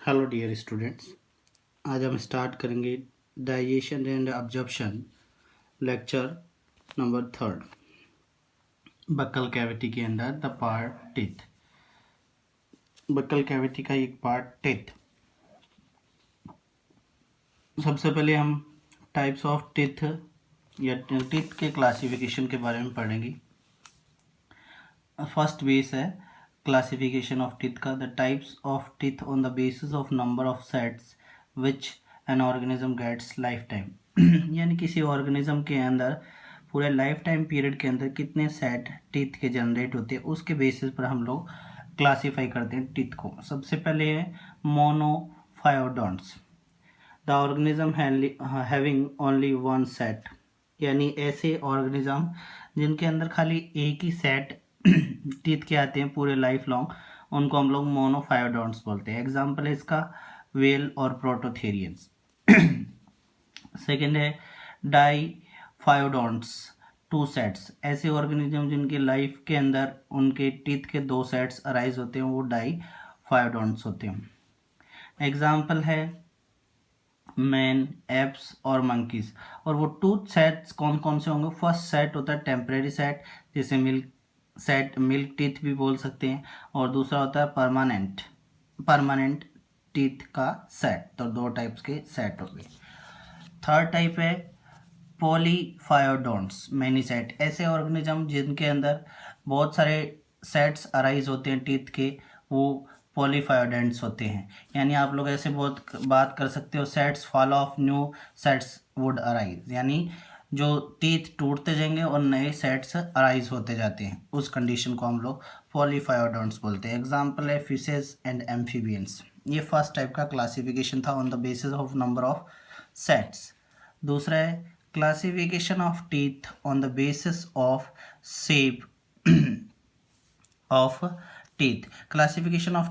Hello dear students. आज हम start करेंगे digestion and absorption lecture number 3 buccal cavity के अंदर the part teeth. Buccal cavity का एक पार्ट टीथ। सबसे पहले हम टाइप्स ऑफ टीथ या टीथ के क्लासिफिकेशन के बारे में पढ़ेंगे। फर्स्ट बेस है क्लासिफिकेशन ऑफ टीथ का, the types of teeth on the basis of number of sets which an organism gets life time. यानी किसी ऑर्गेनिज्म के अंदर पूरे लाइफ टाइम पीरियड के अंदर कितने सेट टीथ के जनरेट होते हैं, उसके बेसिस पर हम लोग क्लासीफाई करते हैं टीथ को। सबसे पहले है monophyodonts, the organism having only one set. यानी ऐसे ऑर्गेनिज्म जिनके अंदर खाली एक ही सेट टीथ के आते हैं पूरे लाइफ लॉन्ग, उनको हम लोग मोनोफायोडोंट्स बोलते हैं। एग्जाम्पल है इसका वेल और प्रोटोथेरियंस। सेकेंड है डाईफायोडोंट्स, टू सेट्स। ऐसे ऑर्गेनिज्म जिनके लाइफ के अंदर उनके टीथ के दो सेट्स अराइज होते हैं वो डाईफायोडोंट्स होते हैं। एग्जाम्पल है मैन, एप्स और मंकीज। और वो टूथ सेट्स कौन कौन से होंगे? फर्स्ट सेट होता है टेम्परेरी सेट, जिसे मिल्क टीथ भी बोल सकते हैं, और दूसरा होता है परमानेंट टीथ का सेट। तो दो टाइप्स के सेट हो गए। थर्ड टाइप है पॉलीफायोडोंट्स, मैनी सेट। ऐसे ऑर्गेनिज्म जिनके अंदर बहुत सारे सेट्स अराइज होते हैं टीथ के, वो पॉलीफायोडेंट्स होते हैं। यानी आप लोग ऐसे बहुत बात कर सकते हो, sets fall of new sets would arise. यानी जो टीथ टूटते जाएंगे और नए सेट्स अराइज होते जाते हैं, उस कंडीशन को हम लोग पॉलीफायोडोंट्स बोलते हैं। एग्जाम्पल है फिशेज एंड एम्फीबियंस। ये फर्स्ट टाइप का क्लासिफिकेशन था on the basis of number of sets. दूसरा है classification of teeth on the basis of shape of teeth। classification of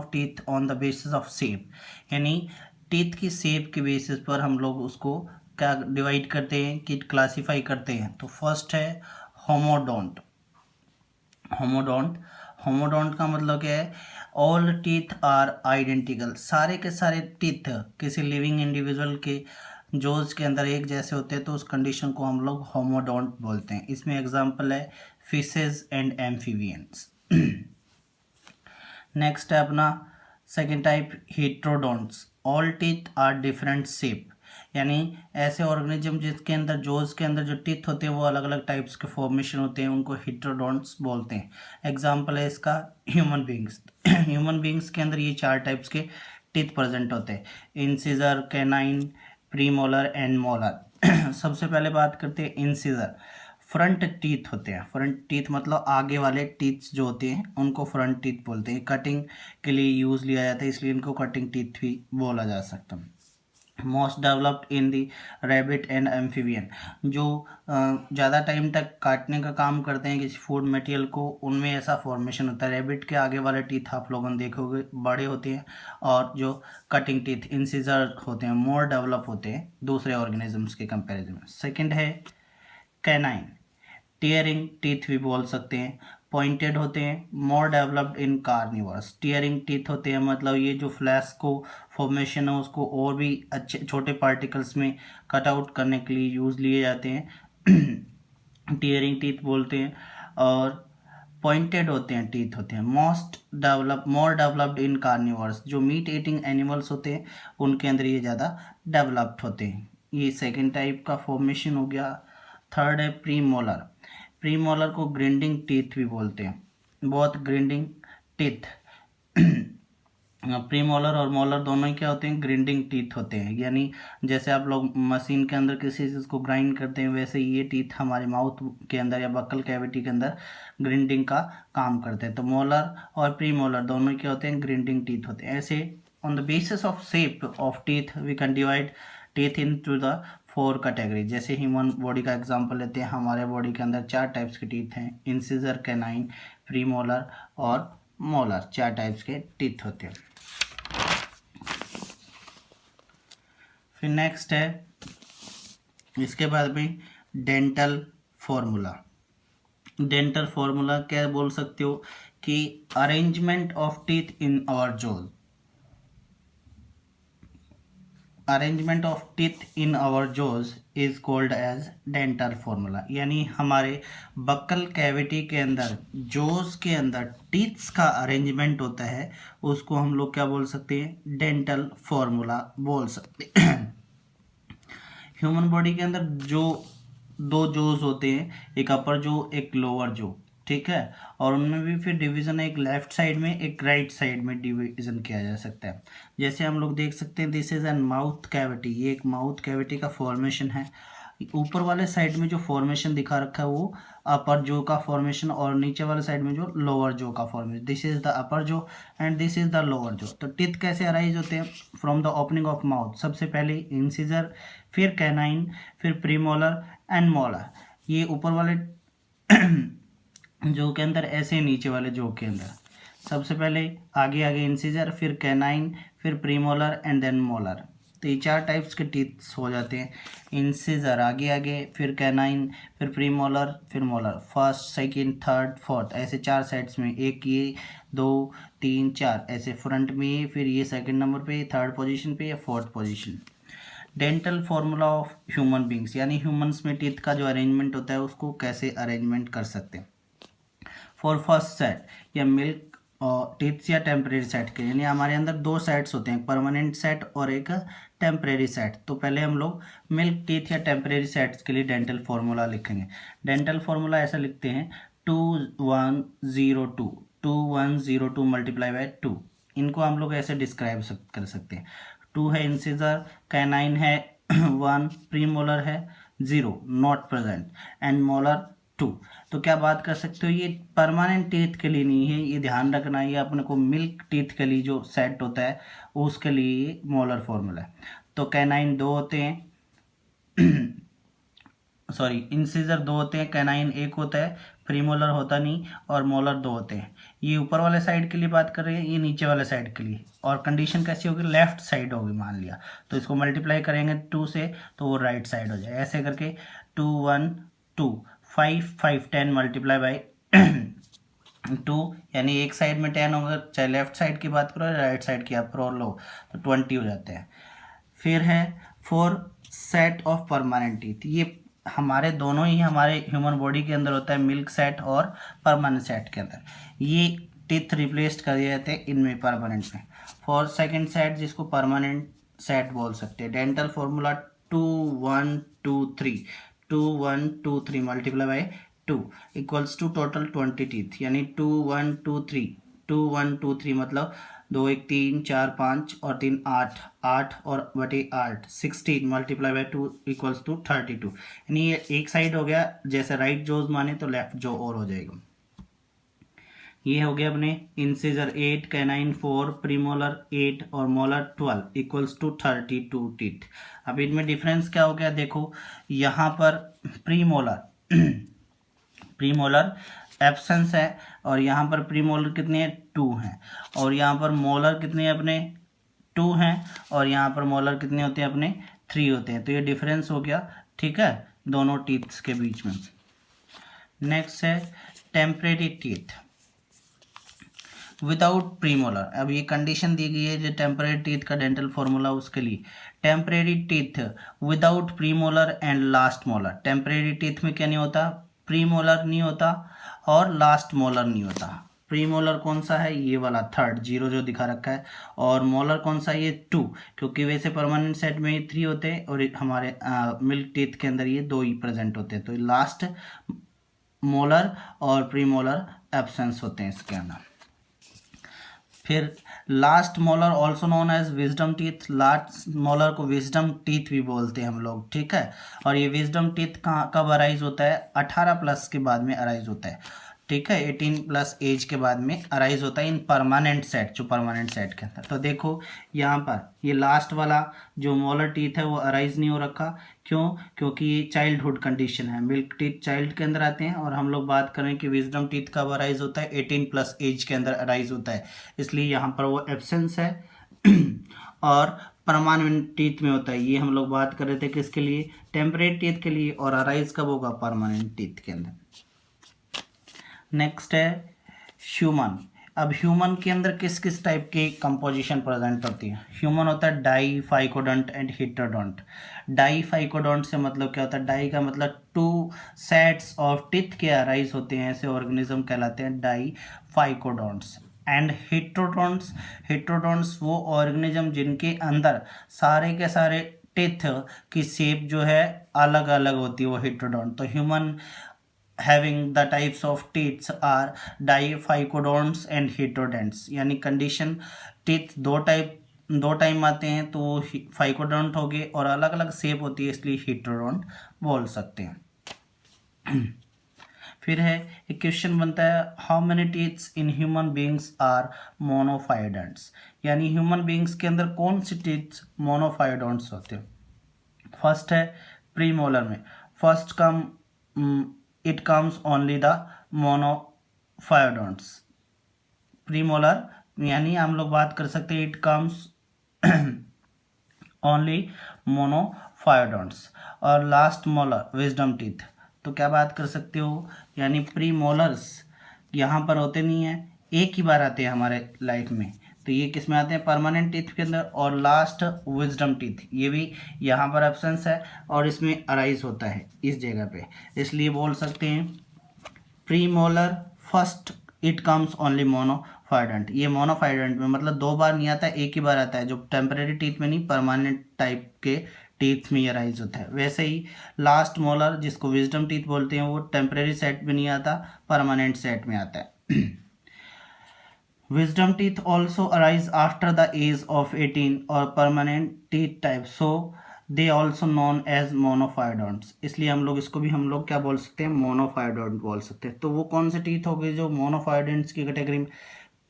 teeth on the basis of shape, यानी teeth की shape के basis पर हम लोग उसको क्या डिवाइड करते हैं कि क्लासीफाई करते हैं। तो फर्स्ट है होमोडोंट। होमोडोंट का मतलब क्या है? All teeth are identical. सारे के सारे टीथ किसी लिविंग इंडिविजुअल के जोज के अंदर एक जैसे होते हैं, तो उस कंडीशन को हम लोग होमोडोंट बोलते हैं। इसमें एग्जांपल है फिशेज एंड एम्फीबियंस। नेक्स्ट है अपना second type heterodonts, all teeth are different shape. यानी ऐसे ऑर्गेनिज्म जिसके अंदर जोज के अंदर जो टीथ होते हैं वो अलग अलग टाइप्स के फॉर्मेशन होते हैं, उनको हेट्रोडोंट्स बोलते हैं। एग्जांपल है इसका ह्यूमन बींग्स। ह्यूमन बींग्स के अंदर ये चार टाइप्स के टीथ प्रेजेंट होते हैं, incisor, canine, premolar and molar. सबसे पहले बात करते हैं इंसिजर। फ्रंट टीथ होते हैं। फ्रंट टीथ मतलब आगे वाले टीथ जो होते हैं उनको फ्रंट टीथ बोलते हैं। कटिंग के लिए यूज लिया जाता है, इसलिए इनको कटिंग टीथ भी बोला जा सकता है। Most developed in the rabbit and amphibian, जो ज़्यादा टाइम तक काटने का काम करते हैं किसी फूड मटेरियल को, उनमें ऐसा फॉर्मेशन होता है। रैबिट के आगे वाले टीथ आप लोगों ने देखोगे बड़े होते हैं, और जो कटिंग टीथ इंसिजर होते हैं मोर डेवलप होते हैं दूसरे ऑर्गेनिजम्स के कंपेरिजन में। सेकेंड है कैनाइन, टीयरिंग टीथ भी बोल सकते हैं। पॉइंटेड होते हैं, more developed in carnivores. Tearing teeth होते हैं मतलब ये जो फ्लैश को फॉर्मेशन है उसको और भी अच्छे छोटे पार्टिकल्स में कट आउट करने के लिए यूज लिए जाते हैं, टीयरिंग टीथ बोलते हैं। और पॉइंटेड होते हैं टीथ होते हैं। मोर डेवलप्ड इन कार्निवर्स, जो मीट ईटिंग एनिमल्स होते हैं उनके अंदर ये ज़्यादा डेवलप्ड होते हैं। ये सेकेंड टाइप का फॉर्मेशन हो गया। थर्ड है प्रीमोलर। प्रीमोलर को ग्रिंडिंग टीथ भी बोलते हैं, बहुत ग्रिंडिंग टीथ। प्रीमोलर और मोलर दोनों ही क्या होते हैं? ग्रिंडिंग टीथ होते हैं। यानी जैसे आप लोग मशीन के अंदर किसी चीज़ को ग्राइंड करते हैं, वैसे ये टीथ हमारे माउथ के अंदर या बक्कल कैविटी के अंदर ग्रिंडिंग का काम करते हैं। तो मोलर और प्रीमोलर दोनों क्या होते हैं? ग्रिंडिंग टीथ होते हैं। ऐसे on the basis of shape of teeth we can divide teeth into the 4 category. जैसे ह्यूमन बॉडी का एग्जांपल लेते हैं, हमारे बॉडी के अंदर 4 टाइप्स के टीथ हैं, इंसिजर, कैनाइन, प्रीमोलर और मोलर। 4 टाइप्स के टीथ होते हैं। फिर नेक्स्ट है इसके बाद में डेंटल फॉर्मूला। डेंटल फॉर्मूला क्या बोल सकते हो कि arrangement of teeth in our jaw. Arrangement of teeth in our jaws is called as dental formula, यानी हमारे बक्कल कैविटी के अंदर जॉज के अंदर टीथ्स का अरेंजमेंट होता है, उसको हम लोग क्या बोल सकते हैं, डेंटल फॉर्मूला बोल सकते हैं। ह्यूमन बॉडी के अंदर जो दो जोज होते हैं, एक अपर जो एक लोअर जो, ठीक है, और उनमें भी फिर डिवीज़न है, एक लेफ्ट साइड में एक राइट साइड में डिवीज़न किया जा सकता है। जैसे हम लोग देख सकते हैं, this is an mouth cavity, ये एक माउथ कैविटी का फॉर्मेशन है। ऊपर वाले साइड में जो फॉर्मेशन दिखा रखा है वो अपर जो का फॉर्मेशन, और नीचे वाले साइड में जो लोअर जो का formation, this is the upper jaw and this is the lower jaw. तो टीथ कैसे अराइज होते हैं, from the opening of mouth, सबसे पहले इंसिजर, फिर कैनाइन, फिर प्रीमोलर एंड मोलर। ये ऊपर वाले जो के अंदर, ऐसे नीचे वाले जो के अंदर, सबसे पहले आगे आगे इंसिजर, फिर कैनाइन, फिर प्रीमोलर एंड देन मोलर। तो ये चार टाइप्स के टीथ्स हो जाते हैं, इंसिजर आगे आगे, फिर कैनाइन, फिर प्रीमोलर, फिर molar, first second third fourth, ऐसे चार साइड्स में, एक ये दो तीन चार, ऐसे फ्रंट में, फिर ये सेकंड नंबर पे, थर्ड पोजीशन पे या fourth position. Dental formula of human beings, यानी ह्यूमंस में टीथ का जो अरेंजमेंट होता है उसको कैसे अरेंजमेंट कर सकते हैं। फॉर फर्स्ट सेट या मिल्क टीथ्स या टेम्परेरी सेट के, यानी हमारे अंदर दो सेट्स होते हैं, परमानेंट सेट और एक टेम्परेरी सेट। तो पहले हम लोग मिल्क टीथ या टेम्परेरी सेट्स के लिए डेंटल फार्मूला लिखेंगे। डेंटल फार्मूला ऐसा लिखते हैं, 2102 2102 मल्टीप्लाई बाय 2। इनको हम लोग ऐसे डिस्क्राइब कर सकते हैं, 2 है इंसिजर, कैनाइन है 1, प्रीमोलर है 0 नॉट प्रेजेंट, एंड मोलर 2। तो क्या बात कर सकते हो, ये परमानेंट टीथ के लिए नहीं है, ये ध्यान रखना है, ये अपने को मिल्क टीथ के लिए जो सेट होता है उसके लिए मोलर फॉर्मूला है। तो कैनाइन 2 होते हैं सॉरी इंसिजर 2 होते हैं, कैनाइन 1 होता है, प्रीमोलर होता नहीं, और मोलर 2 होते हैं। ये ऊपर वाले साइड के लिए बात कर रहे हैं, ये नीचे वाले साइड के लिए। और कंडीशन कैसी होगी, लेफ्ट साइड होगी मान लिया, तो इसको मल्टीप्लाई करेंगे 2 से तो वो राइट साइड हो जाए, ऐसे करके 2 1 2 5 5 10 मल्टीप्लाई बाई 2, यानी एक साइड में 10 होगा, चाहे लेफ्ट साइड की बात करो राइट साइड की आप रो लो, तो 20 हो जाते हैं। फिर है four set of permanent teeth, ये हमारे दोनों ही हमारे ह्यूमन बॉडी के अंदर होता है, मिल्क सेट और परमानेंट सेट के अंदर ये टीथ रिप्लेस्ड कर दिए जाते हैं इनमें परमानेंट में। फॉर सेकंड सेट जिसको परमानेंट सेट बोल सकते हैं, dental formula 2 1 2 3 2 1 2 3 multiply by 2 equals to total 20 teeth, यानी 2 1 2 3 2 1 2 3 मतलब 2 1 3 4 5 और 3 8 8 और बटे 8 16 मल्टीप्लाई बाई 2 इक्वल्स टू 32, यानी ये एक साइड हो गया, जैसे राइट जोज माने तो लेफ्ट जो और हो जाएगा। ये हो गया अपने इंसिजर 8, कैनाइन 4, प्रीमोलर 8 और मोलर 12 इक्वल्स टू 32 टीथ। अब इनमें डिफरेंस क्या हो गया, देखो यहाँ पर प्रीमोलर एब्सेंस है, और यहाँ पर प्रीमोलर कितने हैं 2 हैं, और यहाँ पर मोलर कितने हैं अपने 2 हैं, और यहाँ पर मोलर कितने होते हैं अपने 3 होते हैं। तो ये डिफरेंस हो गया, ठीक है, दोनों टीथ्स के बीच में। नेक्स्ट है टेम्परेरी टीथ विदाउट प्रीमोलर। अब ये कंडीशन दी गई है जो टेम्परेरी टीथ का डेंटल फॉर्मूला उसके लिए, temporary teeth without premolar and last molar. Temporary teeth में क्या नहीं होता, प्रीमोलर नहीं होता और लास्ट मोलर नहीं होता। प्रीमोलर कौन सा है, ये वाला थर्ड 0 जो दिखा रखा है, और मोलर कौन सा, ये 2, क्योंकि वैसे परमानेंट सेट में ये 3 होते हैं और हमारे मिल्क टीथ के अंदर ये 2 ही प्रेजेंट होते हैं। तो लास्ट मोलर और प्रीमोलर एब्सेंस होते हैं इसके अंदर। फिर last molar also known as wisdom teeth, last molar को विजडम टीथ भी बोलते हैं हम लोग, ठीक है। और ये विजडम टीथ कब अराइज होता है, 18 प्लस के बाद में अराइज होता है, ठीक है, 18 प्लस एज के बाद में अराइज होता है इन परमानेंट सेट, जो परमानेंट सेट के अंदर। तो देखो यहाँ पर ये लास्ट वाला जो मोलर टीथ है वो अराइज नहीं हो रखा, क्यों, क्योंकि ये चाइल्डहुड कंडीशन है, मिल्क टीथ चाइल्ड के अंदर आते हैं, और हम लोग बात करें कि विजडम टीथ कब अराइज होता है, 18 प्लस एज के अंदर अराइज होता है, इसलिए यहाँ पर वो एब्सेंस है और परमानेंट टीथ में होता है। ये हम लोग बात कर रहे थे किसके लिए, टेम्परेरी टीथ के लिए, और अराइज कब होगा, परमानेंट टीथ के अंदर। नेक्स्ट है ह्यूमन। अब ह्यूमन के अंदर किस किस टाइप की कंपोजिशन प्रेजेंट होती है? ह्यूमन होता है डाई, फाइकोडोंट एंड हेटेरोडोंट। डाई फाइकोडोंट से मतलब क्या होता है? डाई का मतलब 2 सेट्स ऑफ टीथ के अराइज होते हैं, ऐसे ऑर्गेनिज्म कहलाते हैं डाई फाइकोडोंट्स। एंड हेटेरोडोंट्स, हेटेरोडोंट्स वो ऑर्गेनिज्म जिनके अंदर सारे के सारे टीथ की शेप जो है अलग अलग होती है, वो हेटेरोडोंट। तो human having the types of teeth are diphicodonts and heterodonts, यानी कंडीशन टीथ दो टाइम आते हैं तो फाइकोडोंट हो गए और अलग अलग शेप होती है, इसलिए हेटेरोडोंट बोल सकते हैं। फिर है एक क्वेश्चन बनता है, how many teeths in human beings are monophyodonts, यानी ह्यूमन बींग्स के अंदर कौन सी टीथ्स मोनोफाइडोंट्स होते हैं? फर्स्ट है प्रीमोलर में, first come it comes only the monophyodonts। Premolar यानी हम लोग बात कर सकते हैं, it comes only monophyodonts। और लास्ट मोलर विजडम टीथ, तो क्या बात कर सकते हो, यानी प्रीमोलर्स यहाँ पर होते नहीं हैं, एक ही बार आते हैं हमारे लाइफ में, तो ये किस में आते हैं? परमानेंट टीथ के अंदर। और लास्ट विजडम टीथ, ये भी यहाँ पर एब्सेंस है और इसमें अराइज होता है इस जगह पे, इसलिए बोल सकते हैं premolar first it comes only monophyodont. ये मोनोफाइडेंट में मतलब 2 बार नहीं आता है, एक ही बार आता है, जो टेम्परेरी टीथ में नहीं, परमानेंट टाइप के टीथ में अराइज होता है। वैसे ही लास्ट मोलर जिसको विजडम टीथ बोलते हैं, वो टेम्परेरी सेट में नहीं आता, परमानेंट सेट में आता है। Wisdom teeth also arise after the age of 18 or permanent teeth type, so they also known as monophyodonts। इसलिए हम लोग इसको भी हम लोग क्या बोल सकते हैं? मोनोफाइडोंट बोल सकते हैं। तो वो कौन से टीथ हो गए जो मोनोफाइडोंट्स की कैटेगरी में?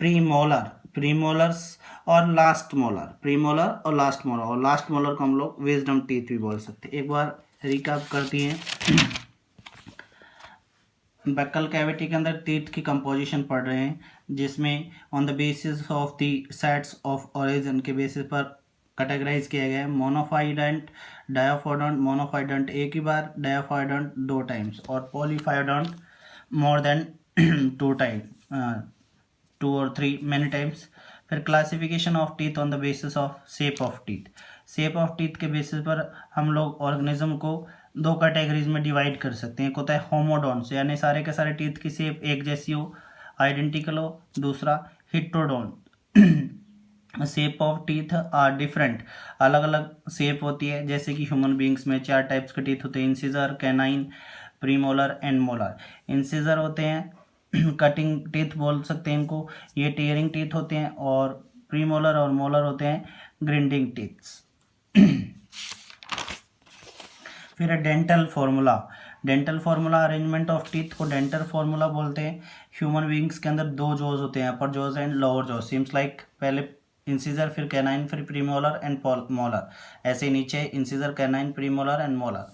प्रीमोलर, प्रीमोलर्स और लास्ट मोलर, प्रीमोलर और लास्ट मोलर, और लास्ट मोलर को हम लोग विजडम टीथ भी बोल सकते हैं। एक बार रिकैप करती हैं, बक्कल कैविटी के अंदर टीथ की कंपोजिशन पढ़ रहे हैं, जिसमें on the basis of the sets of origin के बेसिस पर कैटेगराइज किया गया है। मोनोफाइडेंट, डायोफाइडेंट, मोनोफाइडेंट एक ही बार, डायोफाइडेंट 2 टाइम्स, और पॉलीफाइडेंट मोर देन 2 टाइम, 2 और 3 मैनी टाइम्स। फिर classification of teeth on the basis of shape of teeth, shape of teeth के बेसिस पर हम लोग ऑर्गेनिज्म को 2 कैटेगरीज में डिवाइड कर सकते हैं। एक होता है होमोडोन्स, यानी सारे के सारे टीथ की शेप एक जैसी हो, आइडेंटिकल हो। दूसरा heterodont, shape of teeth are different, अलग अलग शेप होती है, जैसे कि ह्यूमन बींग्स में 4 टाइप्स के टीथ होते हैं, incisor, canine, premolar and molar. Incisor होते हैं कटिंग टीथ बोल सकते हैं इनको, ये टीयरिंग टीथ होते हैं, और प्रीमोलर और मोलर होते हैं ग्रिंडिंग टीथ्स। फिर है dental formula, dental formula arrangement of teeth को डेंटल फॉर्मूला बोलते हैं। ह्यूमन बींग्स के अंदर 2 जॉज होते हैं, upper jaws and lower jaws, seems like पहले इंसिजर, फिर कैनाइन, फिर प्रीमोलर एंड मोलर, ऐसे नीचे incisor, canine, premolar and molar.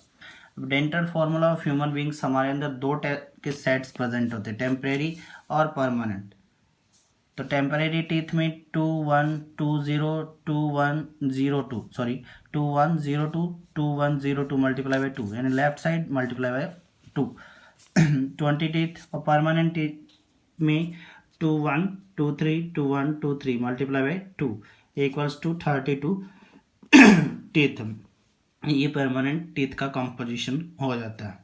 Dental formula of human beings, हमारे अंदर 2 के सेट्स प्रेजेंट होते हैं, टेम्परेरी और परमानेंट। तो टेम्परेरी टीथ में 2102 मल्टीप्लाई बाई 2, यानी left side multiply by 2। 20 teeth, और परमानेंट टीथ में 2123 multiply by 2 equals to 32 teeth. ये परमानेंट टीथ का कंपोजिशन हो जाता है।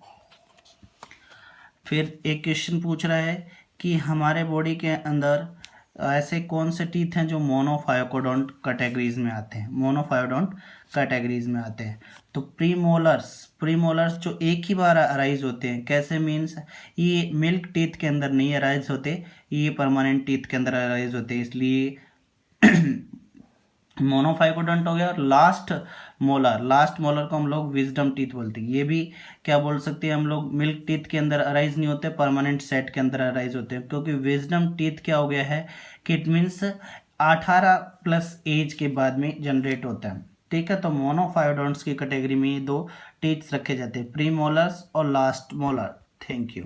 फिर एक क्वेश्चन पूछ रहा है कि हमारे बॉडी के अंदर ऐसे कौन से टीथ हैं जो मोनोफाइकोडोंट कैटेगरीज में आते हैं, मोनोफाइकोडोंट कैटेगरीज में आते हैं। तो प्रीमोलर्स जो एक ही बार अराइज होते हैं, कैसे मीन्स ये मिल्क टीथ के अंदर नहीं अराइज होते, ये परमानेंट टीथ के अंदर अराइज होते हैं, इसलिए मोनोफाइकोडोंट हो गया। और लास्ट मोलर को हम लोग विजडम टीथ बोलते हैं। ये भी क्या बोल सकते हैं हम लोग, मिल्क टीथ के अंदर अराइज नहीं होते, परमानेंट सेट के अंदर अराइज होते हैं, क्योंकि विजडम टीथ क्या हो गया है कि इट मीन्स 18+ एज के बाद में जनरेट होता है, ठीक है। तो मोनोफाइकोडोंट्स की कैटेगरी में 2 टीथ्स रखे जाते हैं, प्री मोलर्स और लास्ट मोलर। Thank you.